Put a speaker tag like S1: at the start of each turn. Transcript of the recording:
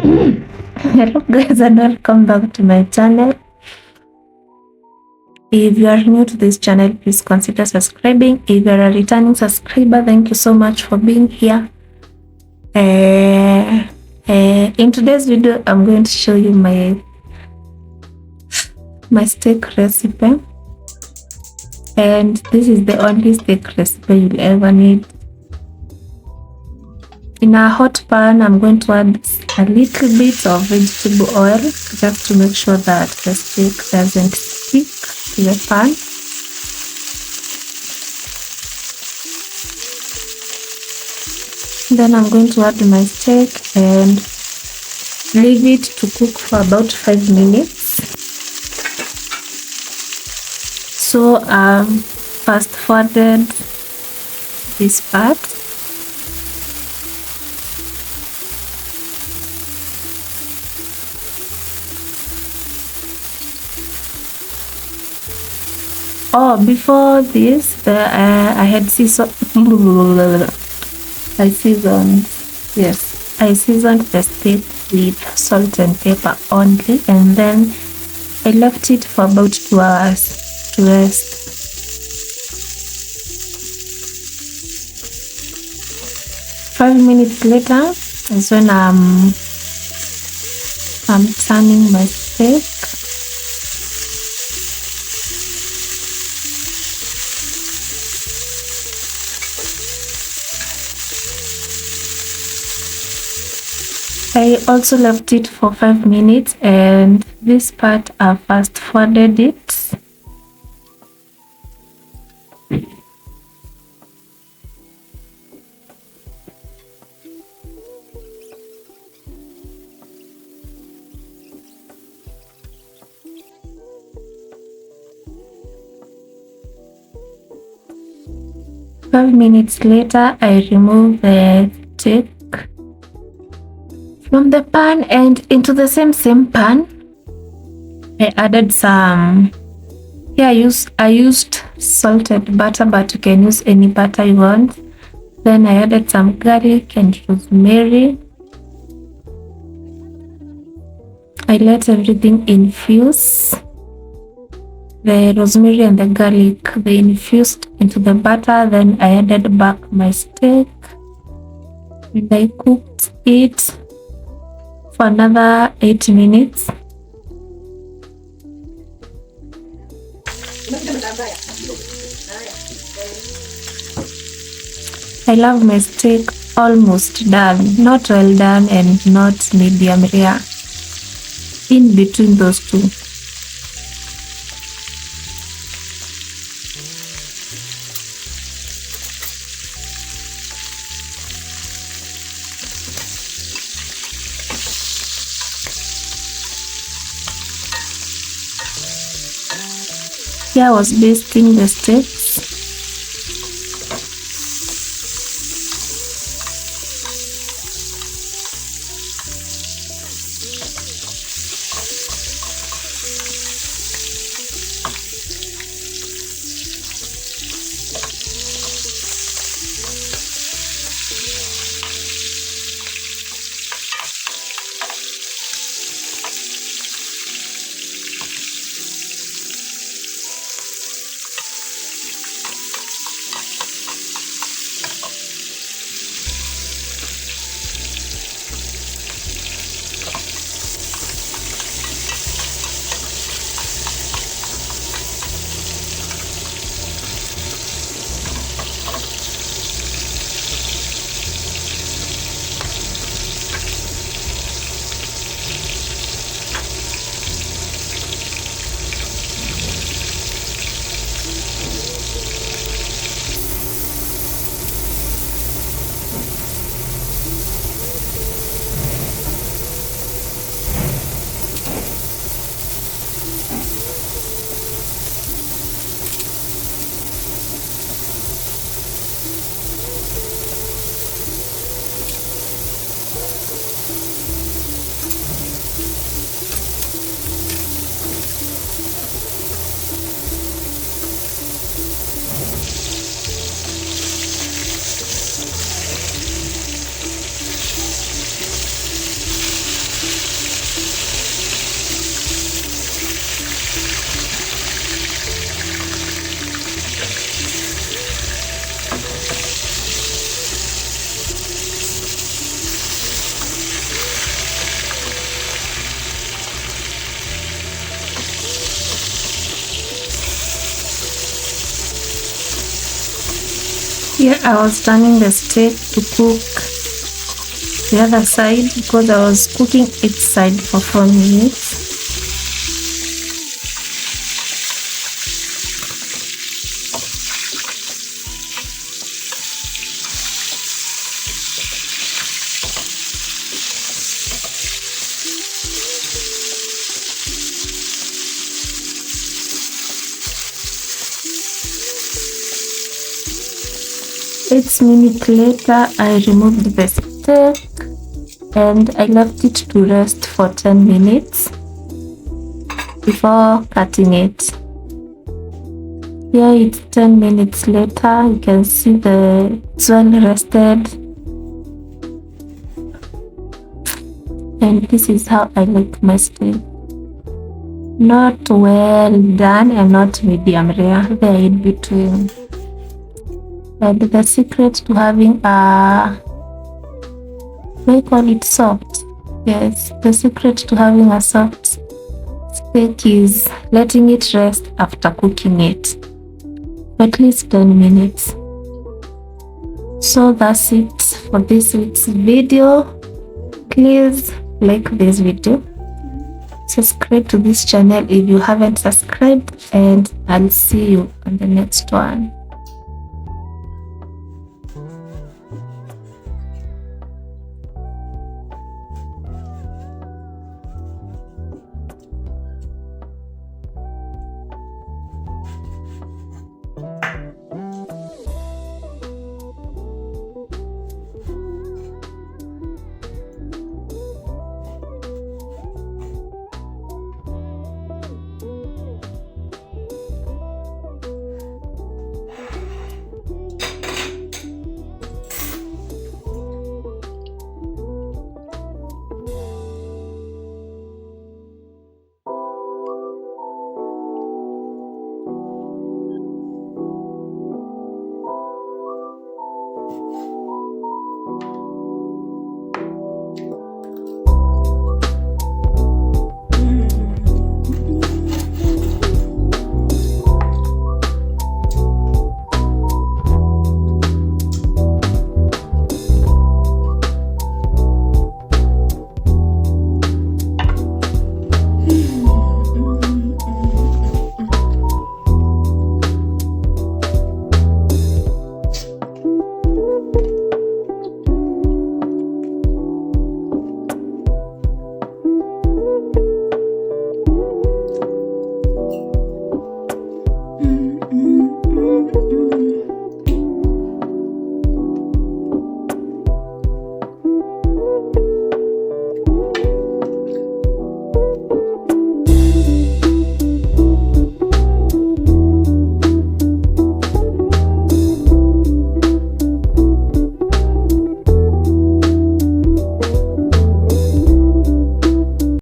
S1: Hello guys and welcome back to my channel. If you are new to this channel, please consider subscribing. If you are a returning subscriber, thank you so much for being here. In today's video, I'm going to show you my steak recipe, and this is the only steak recipe you'll ever need. In a hot pan, I'm going to add a little bit of vegetable oil just to make sure that the steak doesn't stick to the pan. Then I'm going to add my steak and leave it to cook for about 5 minutes. So fast forwarded this part. Oh, before this, I had seasoned. I seasoned the steak with salt and pepper only, and then I left it for about 2 hours to rest. Five minutes later is when I'm turning my steak. I also left it for 5 minutes, and this part I fast forwarded it. Five minutes later, I remove the steak from the pan, and into the same pan I added some, I used salted butter, but you can use any butter you want. Then I added some garlic and rosemary. I let everything infuse. The rosemary and the garlic, they infused into the butter. Then I added back my steak and I cooked it for another 8 minutes. I love my steak almost done, not well done and not medium rare, in between those two. Here I was basting the steaks. Here I was turning the steak to cook the other side because I was cooking each side for 4 minutes. Eight minutes later, I removed the steak and I left it to rest for 10 minutes before cutting it. Here it's 10 minutes later. You can see it's well rested, and this is how I like my steak. Not well done and not medium rare, they're in between. And the secret to having we call it soft. Yes, the secret to having a soft steak is letting it rest after cooking it for at least 10 minutes. So that's it for this week's video. Please like this video, subscribe to this channel if you haven't subscribed, and I'll see you on the next one.